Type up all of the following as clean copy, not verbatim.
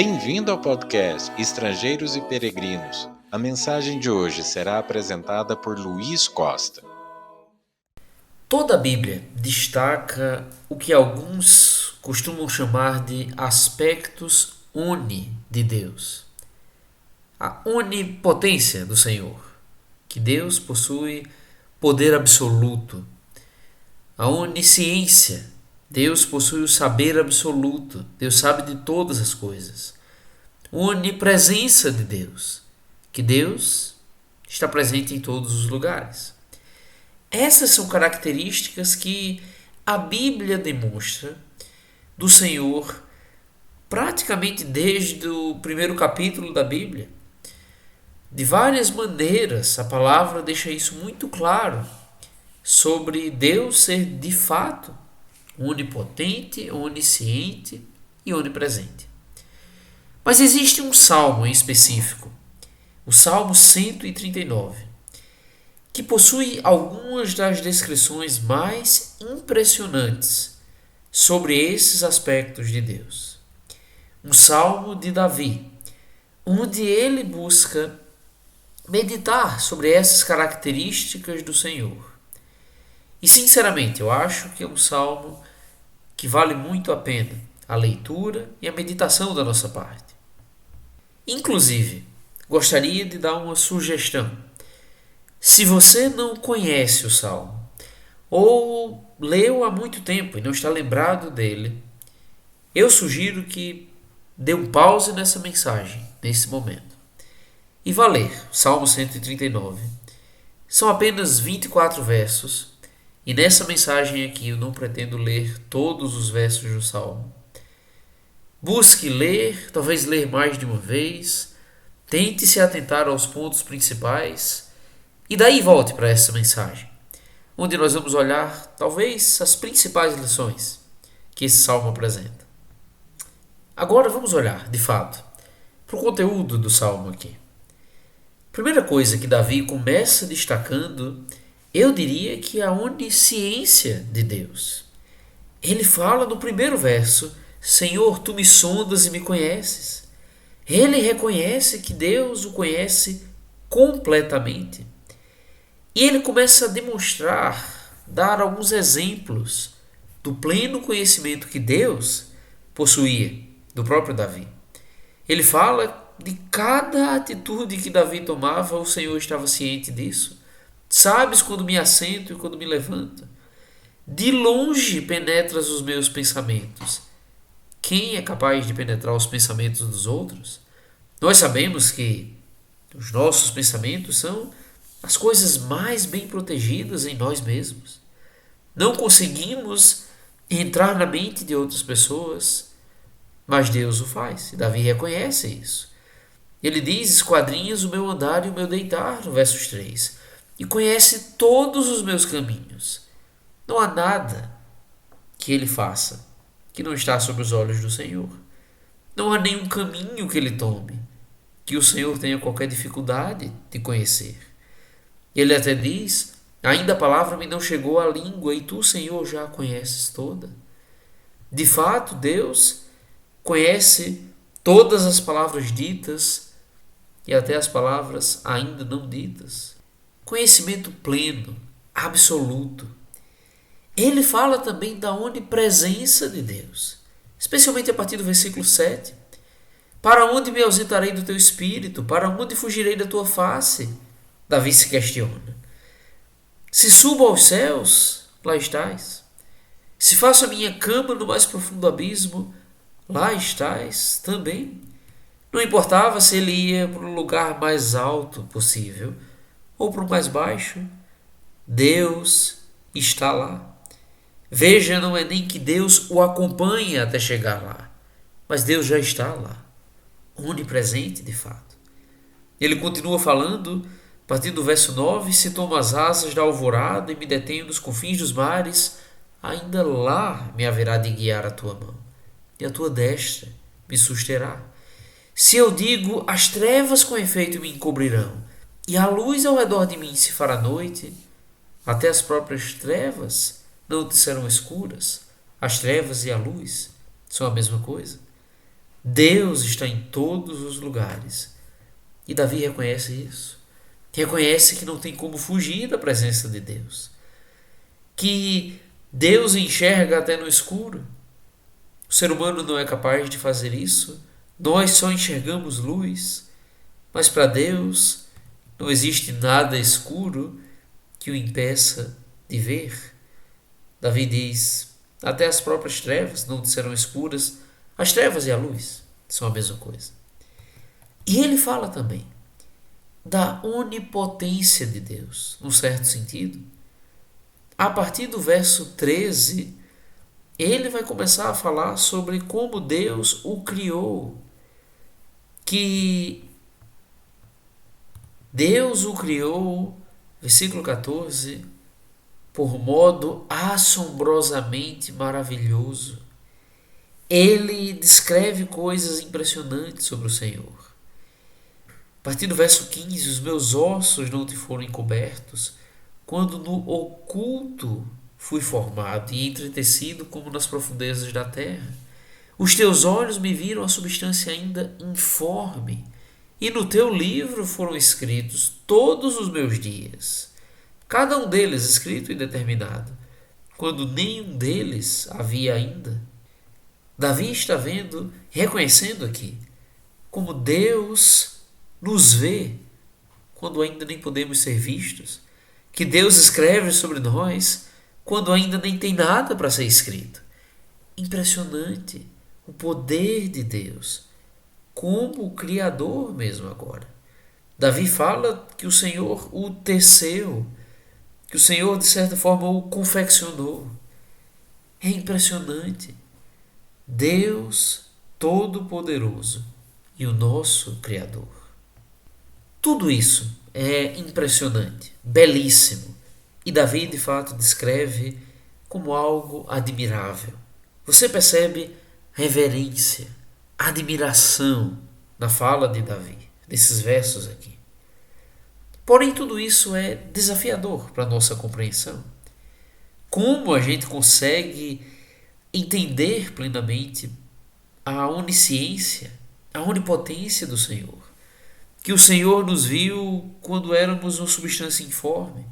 Bem-vindo ao podcast Estrangeiros e Peregrinos. A mensagem de hoje será apresentada por Luiz Costa. Toda a Bíblia destaca o que alguns costumam chamar de aspectos oni de Deus. A onipotência do Senhor, que Deus possui poder absoluto. A onisciência, Deus possui o saber absoluto, Deus sabe de todas as coisas. A onipresença de Deus, que Deus está presente em todos os lugares. Essas são características que a Bíblia demonstra do Senhor praticamente desde o primeiro capítulo da Bíblia. De várias maneiras, a palavra deixa isso muito claro sobre Deus ser de fato onipotente, onisciente e onipresente. Mas existe um salmo em específico, o Salmo 139, que possui algumas das descrições mais impressionantes sobre esses aspectos de Deus. Um salmo de Davi, onde ele busca meditar sobre essas características do Senhor. E sinceramente, eu acho que é um salmo que vale muito a pena a leitura e a meditação da nossa parte. Inclusive, gostaria de dar uma sugestão. Se você não conhece o Salmo, ou leu há muito tempo e não está lembrado dele, eu sugiro que dê um pause nessa mensagem, nesse momento, e vá ler o Salmo 139. São apenas 24 versos, e nessa mensagem aqui eu não pretendo ler todos os versos do Salmo. Busque ler, talvez ler mais de uma vez, tente se atentar aos pontos principais, e daí volte para essa mensagem, onde nós vamos olhar, talvez, as principais lições que esse salmo apresenta. Agora vamos olhar, de fato, para o conteúdo do salmo aqui. A primeira coisa que Davi começa destacando, eu diria que é a onisciência de Deus. Ele fala no primeiro verso: Senhor, tu me sondas e me conheces. Ele reconhece que Deus o conhece completamente. E ele começa a demonstrar, dar alguns exemplos do pleno conhecimento que Deus possuía, do próprio Davi. Ele fala de cada atitude que Davi tomava, o Senhor estava ciente disso. Sabes quando me assento e quando me levanto. De longe penetras os meus pensamentos. Quem é capaz de penetrar os pensamentos dos outros? Nós sabemos que os nossos pensamentos são as coisas mais bem protegidas em nós mesmos. Não conseguimos entrar na mente de outras pessoas, mas Deus o faz. E Davi reconhece isso. Ele diz: esquadrinhas o meu andar e o meu deitar, no verso 3, e conhece todos os meus caminhos. Não há nada que ele faça que não está sob os olhos do Senhor. Não há nenhum caminho que ele tome que o Senhor tenha qualquer dificuldade de conhecer. Ele até diz: ainda a palavra me não chegou à língua e tu, Senhor, já a conheces toda. De fato, Deus conhece todas as palavras ditas e até as palavras ainda não ditas. Conhecimento pleno, absoluto. Ele fala também da onipresença de Deus, especialmente a partir do versículo 7. Para onde me ausentarei do teu espírito? Para onde fugirei da tua face? Davi se questiona. Se subo aos céus, lá estás. Se faço a minha cama no mais profundo abismo, lá estás também. Não importava se ele ia para o lugar mais alto possível ou para o mais baixo, Deus está lá. Veja, não é nem que Deus o acompanha até chegar lá, mas Deus já está lá, onipresente de fato. Ele continua falando, a partir do verso 9: se tomo as asas da alvorada e me detenho nos confins dos mares, ainda lá me haverá de guiar a tua mão, e a tua destra me susterá. Se eu digo, as trevas com efeito me encobrirão, e a luz ao redor de mim se fará noite, até as próprias trevas não te serão escuras. As trevas e a luz são a mesma coisa. Deus está em todos os lugares. E Davi reconhece isso. Reconhece que não tem como fugir da presença de Deus. Que Deus enxerga até no escuro. O ser humano não é capaz de fazer isso. Nós só enxergamos luz. Mas para Deus não existe nada escuro que o impeça de ver. Davi diz: até as próprias trevas não serão escuras. As trevas e a luz são a mesma coisa. E ele fala também da onipotência de Deus, num certo sentido. A partir do verso 13, ele vai começar a falar sobre como Deus o criou. Que Deus o criou, versículo 14, por modo assombrosamente maravilhoso. Ele descreve coisas impressionantes sobre o Senhor. A partir do verso 15, os meus ossos não te foram encobertos, quando no oculto fui formado e entretecido como nas profundezas da terra. Os teus olhos me viram a substância ainda informe, e no teu livro foram escritos todos os meus dias, cada um deles escrito e determinado, quando nenhum deles havia ainda. Davi está vendo, reconhecendo aqui, como Deus nos vê quando ainda nem podemos ser vistos, que Deus escreve sobre nós quando ainda nem tem nada para ser escrito. Impressionante o poder de Deus, como o Criador mesmo agora. Davi fala que o Senhor o teceu, que o Senhor de certa forma o confeccionou. É impressionante. Deus Todo-Poderoso e o nosso Criador. Tudo isso é impressionante, belíssimo, e Davi de fato descreve como algo admirável. Você percebe reverência, admiração na fala de Davi, desses versos aqui. Porém, tudo isso é desafiador para a nossa compreensão. Como a gente consegue entender plenamente a onisciência, a onipotência do Senhor? Que o Senhor nos viu quando éramos uma substância informe,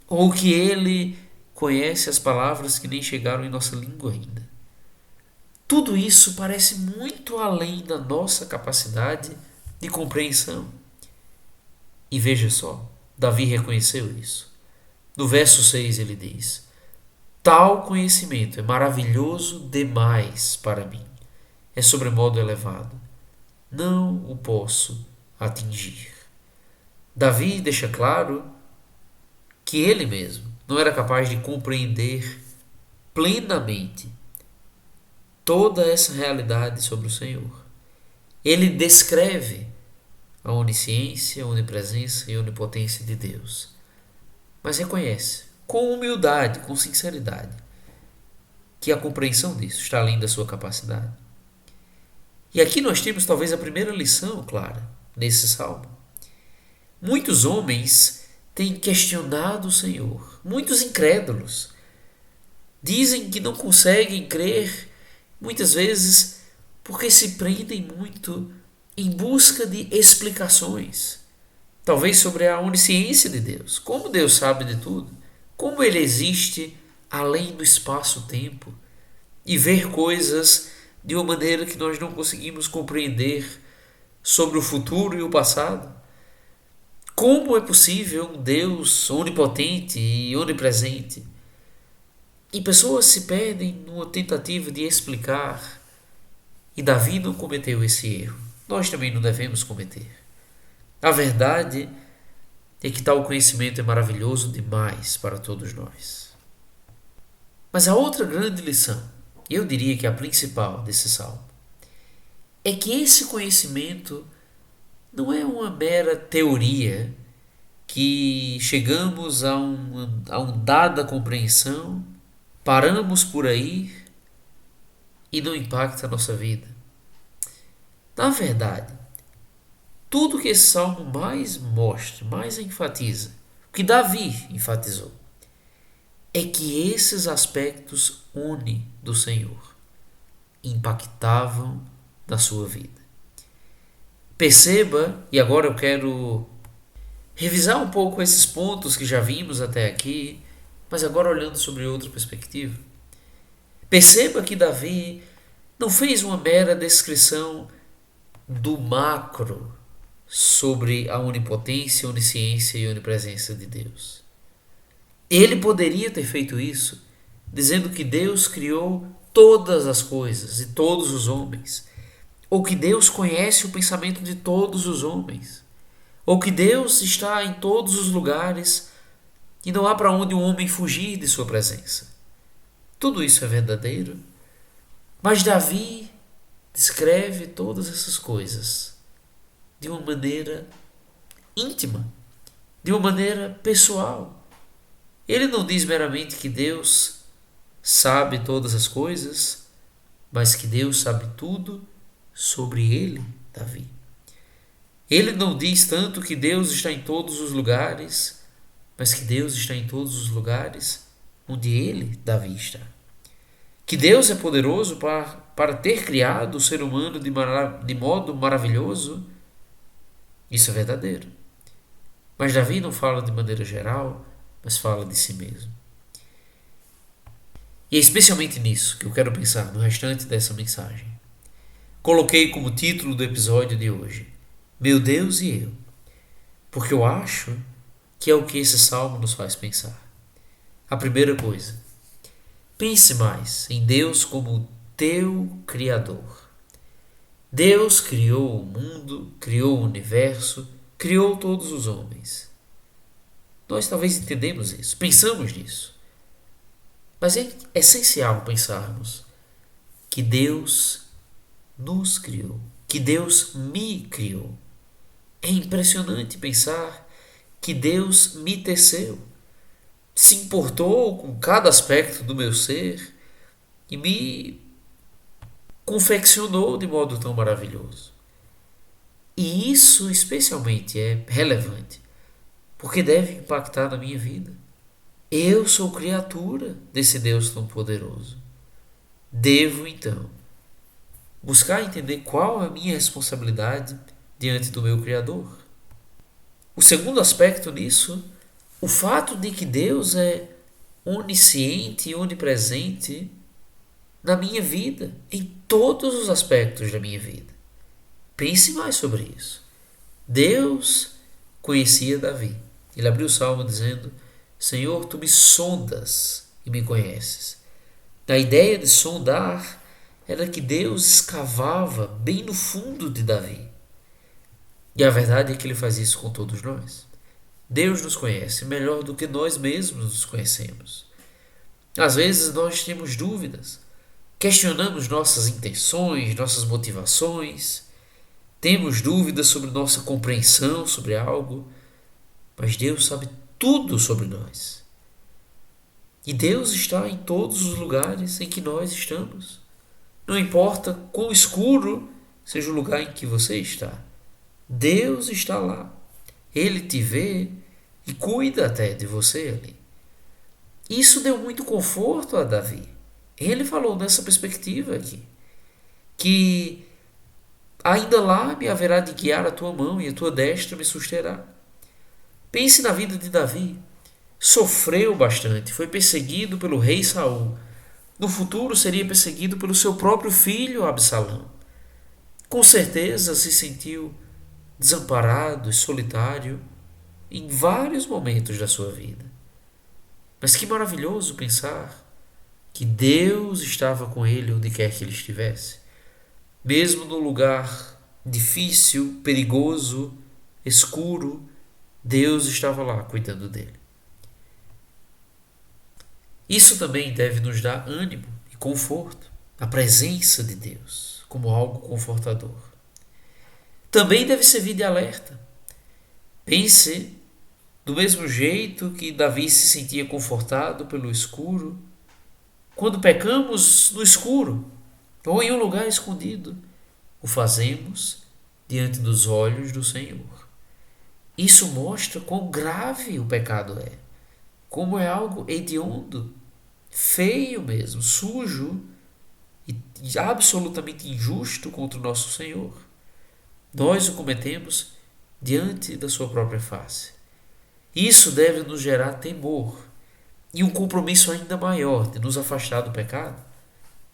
ou que Ele conhece as palavras que nem chegaram em nossa língua ainda. Tudo isso parece muito além da nossa capacidade de compreensão. E veja só, Davi reconheceu isso. No verso 6 ele diz: tal conhecimento é maravilhoso demais para mim, é sobremodo elevado, não o posso atingir. Davi deixa claro que ele mesmo não era capaz de compreender plenamente toda essa realidade sobre o Senhor. Ele descreve a onisciência, a onipresença e a onipotência de Deus, mas reconhece com humildade, com sinceridade, que a compreensão disso está além da sua capacidade. E aqui nós temos talvez a primeira lição clara nesse salmo. Muitos homens têm questionado o Senhor, muitos incrédulos dizem que não conseguem crer, muitas vezes porque se prendem muito em busca de explicações, talvez sobre a onisciência de Deus, como Deus sabe de tudo, como Ele existe além do espaço-tempo e ver coisas de uma maneira que nós não conseguimos compreender sobre o futuro e o passado. Como é possível um Deus onipotente e onipresente? E pessoas se perdem numa tentativa de explicar. E Davi não cometeu esse erro. Nós também não devemos cometer. A verdade é que tal conhecimento é maravilhoso demais para todos nós. Mas a outra grande lição, eu diria que a principal desse salmo, é que esse conhecimento não é uma mera teoria que chegamos a uma dada compreensão, paramos por aí e não impacta a nossa vida. Na verdade, tudo que esse salmo mais mostra, mais enfatiza, o que Davi enfatizou, é que esses aspectos do Senhor impactavam na sua vida. Perceba, e agora eu quero revisar um pouco esses pontos que já vimos até aqui, mas agora olhando sobre outra perspectiva. Perceba que Davi não fez uma mera descrição do macro sobre a onipotência, onisciência e onipresença de Deus. Ele poderia ter feito isso dizendo que Deus criou todas as coisas e todos os homens, ou que Deus conhece o pensamento de todos os homens, ou que Deus está em todos os lugares e não há para onde um homem fugir de sua presença. Tudo isso é verdadeiro, mas Davi descreve todas essas coisas de uma maneira íntima, de uma maneira pessoal. Ele não diz meramente que Deus sabe todas as coisas, mas que Deus sabe tudo sobre ele, Davi. Ele não diz tanto que Deus está em todos os lugares, mas que Deus está em todos os lugares onde ele, Davi, está. Que Deus é poderoso para ter criado o ser humano de modo maravilhoso, isso é verdadeiro. Mas Davi não fala de maneira geral, mas fala de si mesmo. E é especialmente nisso que eu quero pensar no restante dessa mensagem. Coloquei como título do episódio de hoje, Meu Deus e eu, porque eu acho que é o que esse salmo nos faz pensar. A primeira coisa, pense mais em Deus como teu Criador. Deus criou o mundo, criou o universo, criou todos os homens. Nós talvez entendemos isso, pensamos nisso. Mas é essencial pensarmos que Deus nos criou, que Deus me criou. É impressionante pensar que Deus me teceu, se importou com cada aspecto do meu ser e me confeccionou de modo tão maravilhoso. E isso especialmente é relevante, porque deve impactar na minha vida. Eu sou criatura desse Deus tão poderoso. Devo, então, buscar entender qual é a minha responsabilidade diante do meu Criador. O segundo aspecto nisso, o fato de que Deus é onisciente e onipresente na minha vida, em todos os aspectos da minha vida. Pense mais sobre isso. Deus conhecia Davi. Ele abriu o salmo dizendo: Senhor, tu me sondas e me conheces. A ideia de sondar era que Deus escavava bem no fundo de Davi. E a verdade é que ele faz isso com todos nós. Deus nos conhece melhor do que nós mesmos nos conhecemos. Às vezes nós temos dúvidas, questionamos nossas intenções, nossas motivações, temos dúvidas sobre nossa compreensão sobre algo, mas Deus sabe tudo sobre nós. E Deus está em todos os lugares em que nós estamos. Não importa quão escuro seja o lugar em que você está. Deus está lá. Ele te vê e cuida até de você ali. Isso deu muito conforto a Davi. Ele falou nessa perspectiva aqui, que ainda lá me haverá de guiar a tua mão e a tua destra me susterá. Pense na vida de Davi. Sofreu bastante, foi perseguido pelo rei Saul. No futuro seria perseguido pelo seu próprio filho Absalão. Com certeza se sentiu desamparado e solitário em vários momentos da sua vida. Mas que maravilhoso pensar que Deus estava com ele onde quer que ele estivesse. Mesmo no lugar difícil, perigoso, escuro, Deus estava lá cuidando dele. Isso também deve nos dar ânimo e conforto, a presença de Deus como algo confortador. Também deve servir de alerta. Pense, do mesmo jeito que Davi se sentia confortado pelo escuro, quando pecamos no escuro ou em um lugar escondido, o fazemos diante dos olhos do Senhor. Isso mostra quão grave o pecado é, como é algo hediondo, feio mesmo, sujo, e absolutamente injusto contra o nosso Senhor. Nós o cometemos diante da sua própria face. Isso deve nos gerar temor e um compromisso ainda maior de nos afastar do pecado,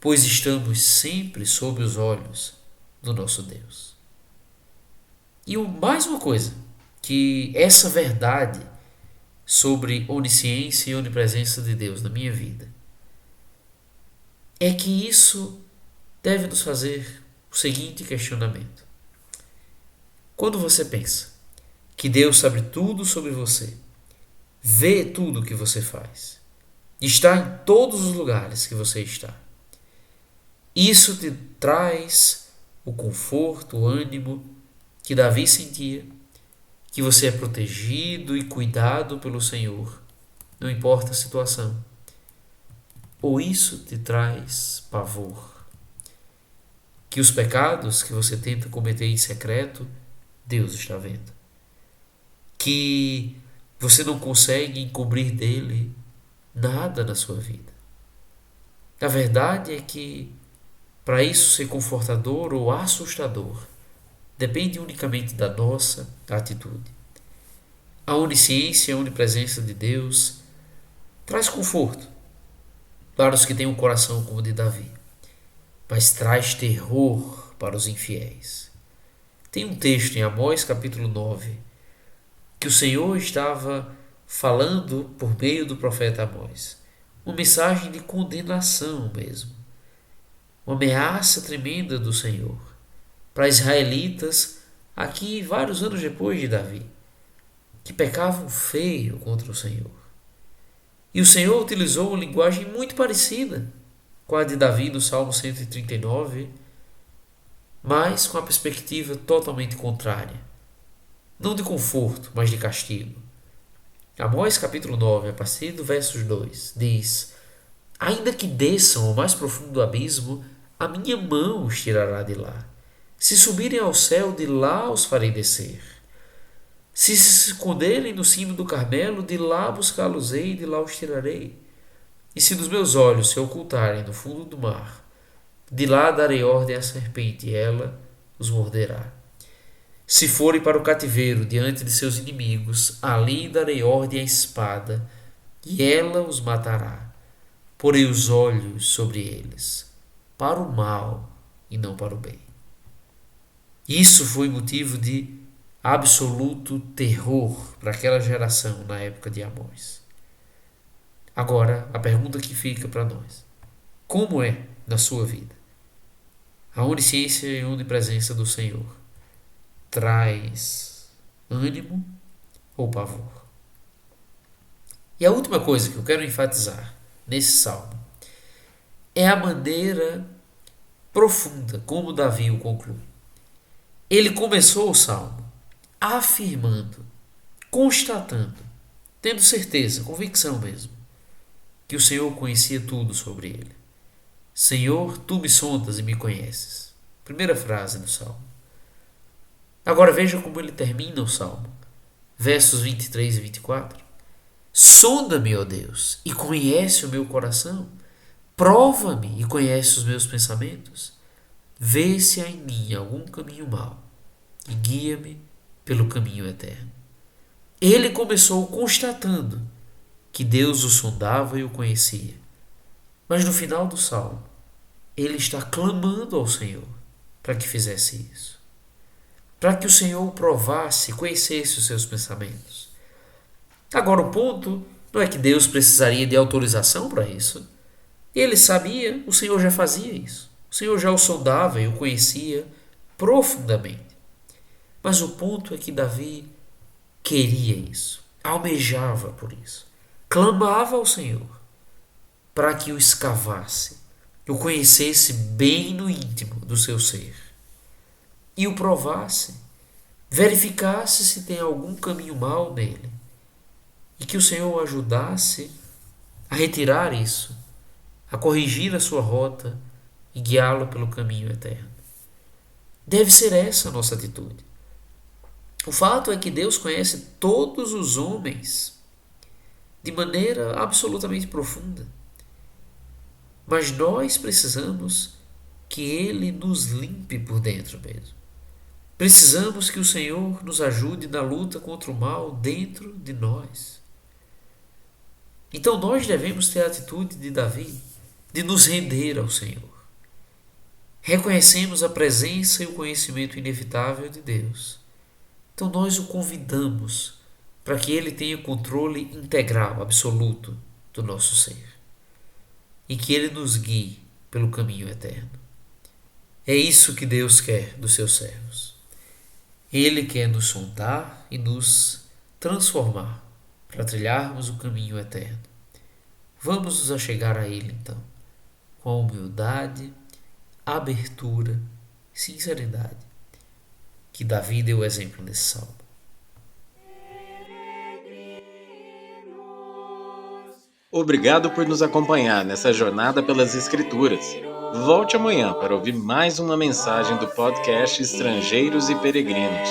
pois estamos sempre sob os olhos do nosso Deus. E mais uma coisa, que essa verdade sobre onisciência e onipresença de Deus na minha vida, é que isso deve nos fazer o seguinte questionamento. Quando você pensa que Deus sabe tudo sobre você, vê tudo o que você faz, está em todos os lugares que você está, isso te traz o conforto, o ânimo que Davi sentia, que você é protegido e cuidado pelo Senhor, não importa a situação. Ou isso te traz pavor, que os pecados que você tenta cometer em secreto, Deus está vendo, que você não consegue encobrir dele nada na sua vida. A verdade é que, para isso ser confortador ou assustador, depende unicamente da nossa atitude. A onisciência e a onipresença de Deus traz conforto para os que têm um coração como o de Davi, mas traz terror para os infiéis. Tem um texto em Amós capítulo 9 que o Senhor estava falando por meio do profeta Amós, uma mensagem de condenação mesmo, uma ameaça tremenda do Senhor para israelitas aqui vários anos depois de Davi, que pecavam feio contra o Senhor. E o Senhor utilizou uma linguagem muito parecida com a de Davi no Salmo 139, mas com a perspectiva totalmente contrária. Não de conforto, mas de castigo. Amós capítulo 9, a partir do versos 2, diz: ainda que desçam ao mais profundo do abismo, a minha mão os tirará de lá. Se subirem ao céu, de lá os farei descer. Se se esconderem no cimo do Carmelo, de lá buscá-los-ei e de lá os tirarei. E se dos meus olhos se ocultarem no fundo do mar, de lá darei ordem à serpente e ela os morderá. Se forem para o cativeiro diante de seus inimigos, ali darei ordem à espada e ela os matará. Porei os olhos sobre eles, para o mal e não para o bem. Isso foi motivo de absoluto terror para aquela geração na época de Amós. Agora, a pergunta que fica para nós: como é na sua vida? A onisciência e a onipresença do Senhor traz ânimo ou pavor? E a última coisa que eu quero enfatizar nesse salmo é a maneira profunda como Davi o conclui. Ele começou o salmo afirmando, constatando, tendo certeza, convicção mesmo, que o Senhor conhecia tudo sobre ele. Senhor, tu me sondas e me conheces. Primeira frase do salmo. Agora veja como ele termina o salmo. Versos 23 e 24. Sonda-me, ó Deus, e conhece o meu coração. Prova-me e conhece os meus pensamentos. Vê se há em mim algum caminho mau e guia-me pelo caminho eterno. Ele começou constatando que Deus o sondava e o conhecia. Mas no final do salmo, ele está clamando ao Senhor para que fizesse isso. Para que o Senhor o provasse, conhecesse os seus pensamentos. Agora o ponto não é que Deus precisaria de autorização para isso. Ele sabia, o Senhor já fazia isso. O Senhor já o sondava e o conhecia profundamente. Mas o ponto é que Davi queria isso, almejava por isso, clamava ao Senhor para que o escavasse, o conhecesse bem no íntimo do seu ser e o provasse, verificasse se tem algum caminho mau nele e que o Senhor o ajudasse a retirar isso, a corrigir a sua rota e guiá-lo pelo caminho eterno. Deve ser essa a nossa atitude. O fato é que Deus conhece todos os homens de maneira absolutamente profunda. Mas nós precisamos que Ele nos limpe por dentro mesmo. Precisamos que o Senhor nos ajude na luta contra o mal dentro de nós. Então nós devemos ter a atitude de Davi, de nos render ao Senhor. Reconhecemos a presença e o conhecimento inevitável de Deus. Então nós o convidamos para que Ele tenha controle integral, absoluto do nosso ser. E que Ele nos guie pelo caminho eterno. É isso que Deus quer dos seus servos. Ele quer nos sondar e nos transformar para trilharmos o caminho eterno. Vamos nos achegar a Ele então, com humildade, abertura, sinceridade, que Davi deu o exemplo nesse salmo. Obrigado por nos acompanhar nessa jornada pelas Escrituras. Volte amanhã para ouvir mais uma mensagem do podcast Estrangeiros e Peregrinos.